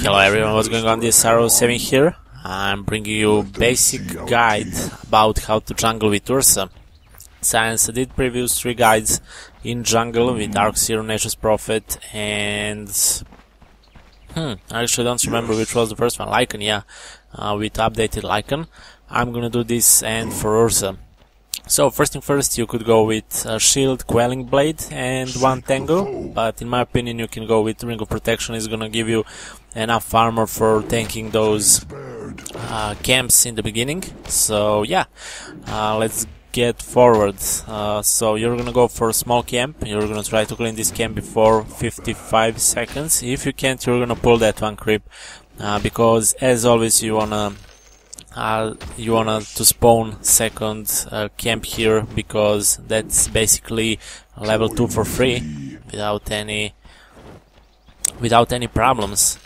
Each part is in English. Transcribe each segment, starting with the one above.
Hello everyone, what's going on? This is Roshan here. I'm bringing you basic guide about how to jungle with Ursa. Since I did previous 3 guides in jungle with Dark Serum, Nature's Prophet and... I actually don't remember which was the first one, Lycan, yeah. With updated Lycan. I'm gonna do this and for Ursa. So first thing first, you could go with Shield, Quelling Blade and 1 Tango, but in my opinion you can go with Ring of Protection. It's gonna give you enough armor for tanking those camps in the beginning. So yeah, let's get forward. So you're gonna go for a small camp, you're gonna try to clean this camp before 55 seconds. If you can't, you're gonna pull that 1 creep, because as always you wanna to spawn second camp here, because that's basically level 2 for free without any problems.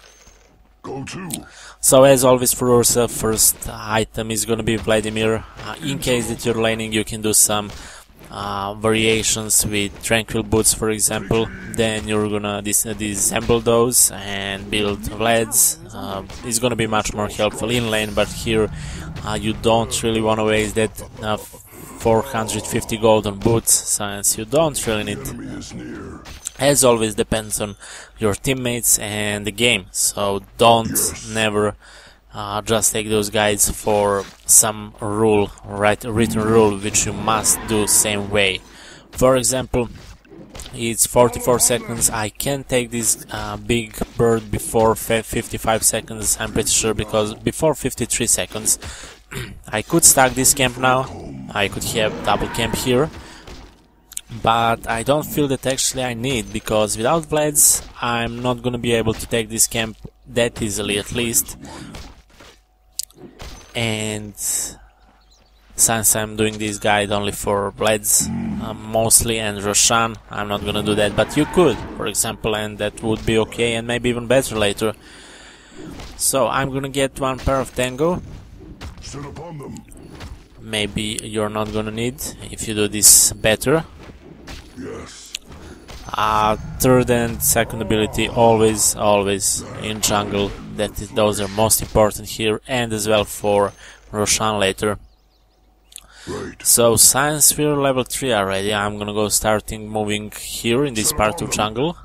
So as always for Ursa, first item is gonna be Vladimir. In case that you're laning, you can do some variations with Tranquil Boots, for example. Then you're gonna disassemble those and build Vlads. It's gonna be much more helpful in lane, but here you don't really want to waste that 450 gold on boots, since you don't really need. As always, depends on your teammates and the game, so don't never just take those guides for some rule, written rule, which you must do same way. For example, it's 44 seconds. I can't take this big bird before 55 seconds, I'm pretty sure, because before 53 seconds I could stack this camp now, I could have double camp here, but I don't feel that actually I need, because without Vlads I'm not gonna be able to take this camp that easily, at least. And since I'm doing this guide only for Vlads mostly, and Roshan, I'm not gonna do that, but you could, for example, and that would be okay, and maybe even better later. So I'm gonna get 1 pair of Tango. Maybe you're not gonna need, if you do this better. Third and second ability, always in jungle. Those are most important here, and as well for Roshan later. So since we're level 3 already, I'm gonna go starting moving here in this part of jungle.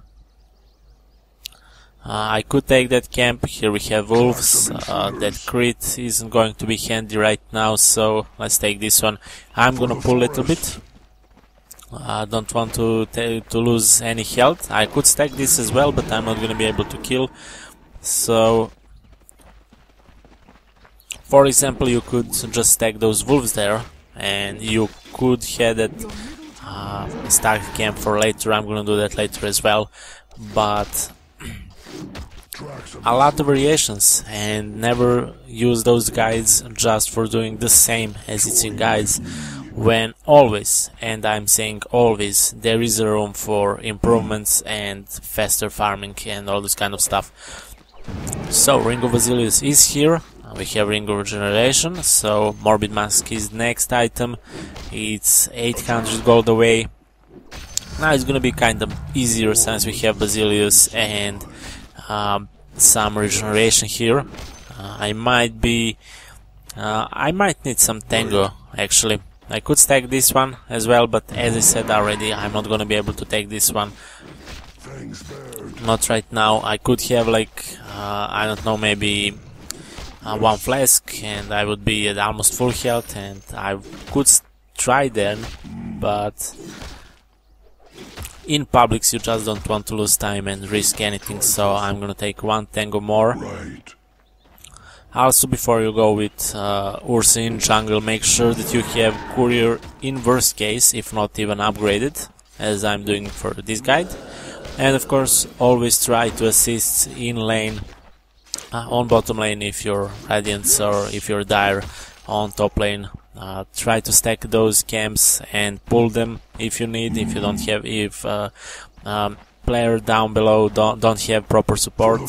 I could take that camp. Here we have wolves. That crit isn't going to be handy right now, so let's take this one. I'm gonna pull a little bit. I don't want to lose any health. I could stack this as well, but I'm not gonna be able to kill. So, for example, you could just stack those wolves there, and you could have that stacked camp for later. I'm gonna do that later as well, but a lot of variations, and never use those guides just for doing the same as it's in guides, when always, and I'm saying always, there is a room for improvements and faster farming and all this kind of stuff. So Ring of Basilius is here, we have Ring of Regeneration, so Morbid Mask is next item. It's 800 gold away. Now it's gonna be kind of easier since we have Basilius and some regeneration here. I might need some Tango actually. I could stack this one as well, but as I said already, I'm not gonna be able to take this one. Not right now. I could have like, I don't know, maybe 1 flask, and I would be at almost full health, and I could try then, but in publics you just don't want to lose time and risk anything, so I'm gonna take 1 Tango more. Also, before you go with Ursa in jungle, make sure that you have courier in worst case, if not even upgraded, as I'm doing for this guide. And of course, always try to assist in lane, on bottom lane if you're Radiance, or if you're Dire on top lane. Try to stack those camps and pull them if you need. If you don't have, if player down below don't have proper support,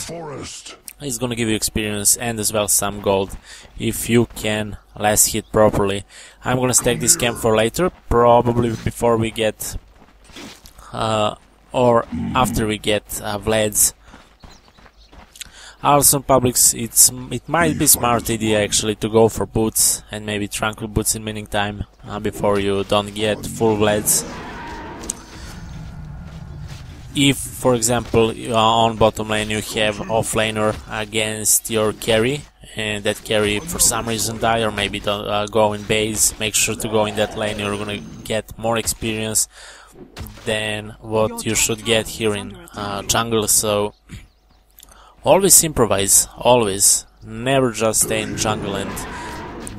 it's gonna give you experience and as well some gold if you can last hit properly. I'm gonna stack this camp for later, probably before we get or after we get Vlads. Also in publics, it might be smart idea actually to go for boots and maybe tranquil boots in meantime before you don't get full Vlads. If, for example, on bottom lane you have offlaner against your carry, and that carry for some reason die, or maybe don't go in base, make sure to go in that lane. You're gonna get more experience than what you should get here in jungle. So always improvise, always. Never just stay in jungle and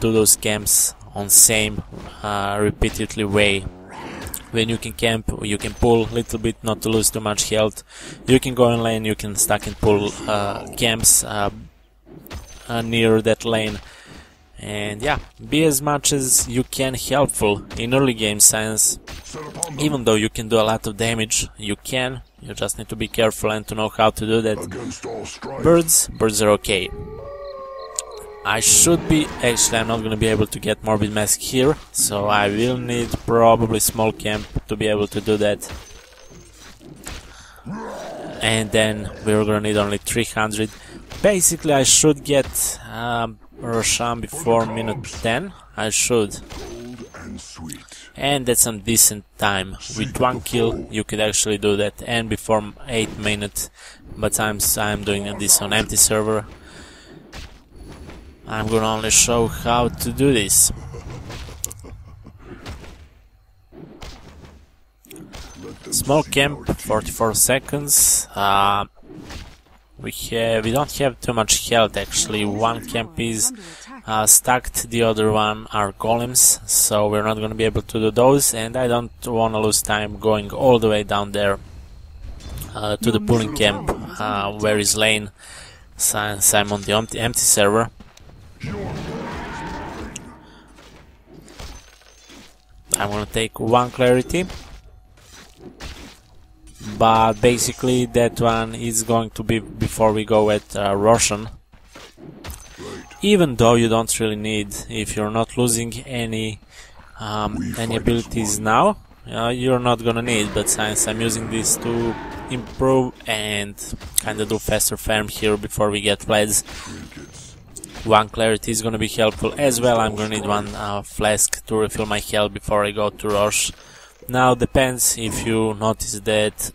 do those camps on same repeatedly way. When you can camp, you can pull a little bit, not to lose too much health. You can go in lane, you can stack and pull camps near that lane. And yeah, be as much as you can helpful in early game science. Even though you can do a lot of damage, you just need to be careful and to know how to do that. Birds are okay. I should be, actually I'm not gonna be able to get Morbid Mask here, so I will need probably small camp to be able to do that. And then we're gonna need only 300. Basically I should get Roshan before minute 10, I should. And that's some decent time. With 1 kill you could actually do that, and before 8 minutes, but I'm doing this on empty server. I'm gonna only show how to do this. Small camp, 44 seconds. We don't have too much health actually. One camp is stacked, the other one are golems, so we're not gonna be able to do those, and I don't wanna lose time going all the way down there to the pulling camp where is lane, since I'm on the empty server. I'm gonna take 1 clarity, but basically that one is going to be before we go at Roshan. Even though you don't really need, if you're not losing any abilities now, you're not gonna need, but since I'm using this to improve and kinda do faster farm here before we get Vlads, 1 clarity is gonna be helpful as well. I'm gonna need 1 flask to refill my health before I go to Rosh. Now depends if you notice that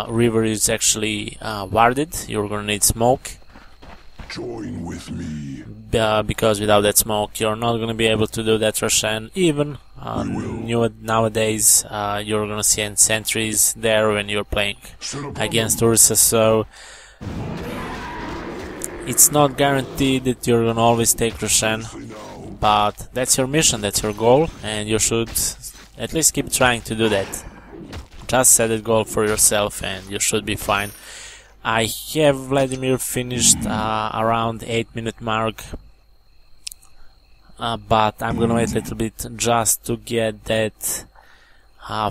river is actually warded, you're gonna need smoke. Join with me. Because without that smoke you're not gonna be able to do that Roshan. Even nowadays you're gonna see sentries there when you're playing against Ursa, so it's not guaranteed that you're gonna always take Roshan, but that's your mission, that's your goal, and you should at least keep trying to do that. Just set that goal for yourself and you should be fine. I have Vladimir finished around 8-minute mark, but I'm gonna wait a little bit just to get that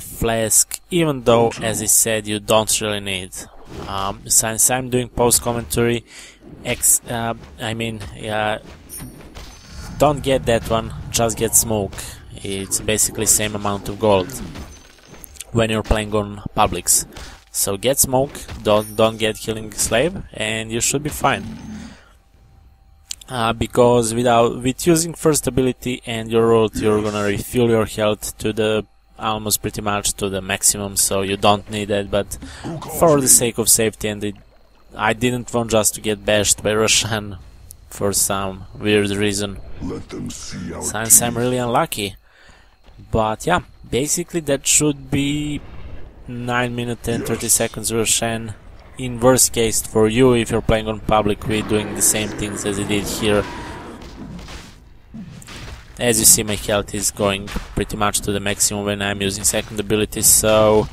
flask, even though, as I said, you don't really need. Since I'm doing post commentary, don't get that one, just get smoke. It's basically same amount of gold when you're playing on publics. So get smoke, don't get killing slave, and you should be fine. Because with using first ability and your ult, you're gonna refill your health to the almost pretty much to the maximum, so you don't need that. But for the sake of safety, and I didn't want just to get bashed by Roshan for some weird reason, since I'm really unlucky. But yeah, basically that should be 9 minutes and 30 seconds Roshan. In worst case for you, if you're playing on public, we're doing the same things as I did here. As you see, my health is going pretty much to the maximum when I'm using second ability, so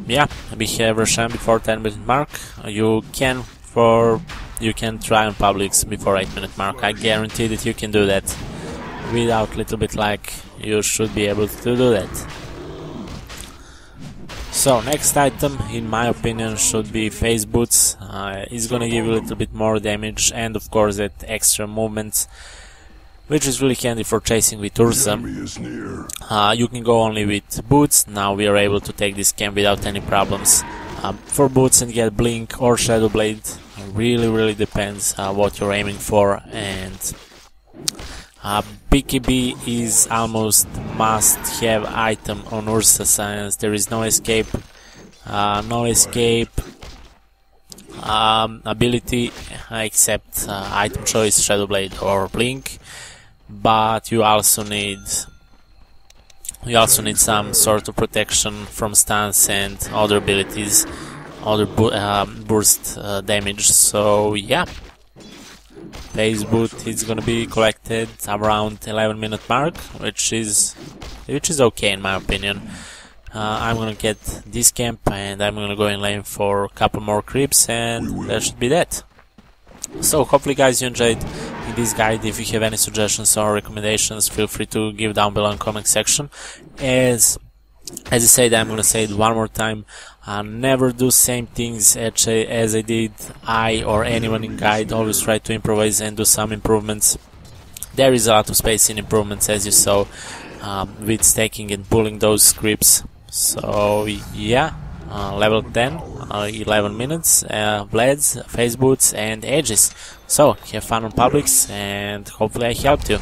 yeah, we have Roshan before 10-minute mark. You can try on publics before 8-minute mark. I guarantee that you can do that. Without little bit luck, you should be able to do that. So next item, in my opinion, should be phase boots. It's gonna give you a little bit more damage and of course that extra movement. which is really handy for chasing with Ursa. Enemy is near. You can go only with boots. Now we are able to take this camp without any problems. For boots and get blink or shadow blade, really depends what you're aiming for. And BKB is almost must-have item on Ursa, since there is no escape, ability except item choice, shadow blade or blink. But you also need some sort of protection from stuns and other abilities, other burst damage. So yeah, base boot is gonna be collected around 11-minute mark, which is okay in my opinion. I'm gonna get this camp and I'm gonna go in lane for a couple more creeps, and that should be that. So hopefully guys you enjoyed this guide. If you have any suggestions or recommendations, feel free to give down below in the comment section. As I said, I'm gonna say it one more time, never do same things as I did I or anyone in guide. Always try to improvise and do some improvements. There is a lot of space in improvements, as you saw, with stacking and pulling those creeps. So yeah, level 10, 11 minutes, Vlads, face boots and Aegis. So have fun on publics, and hopefully I helped you.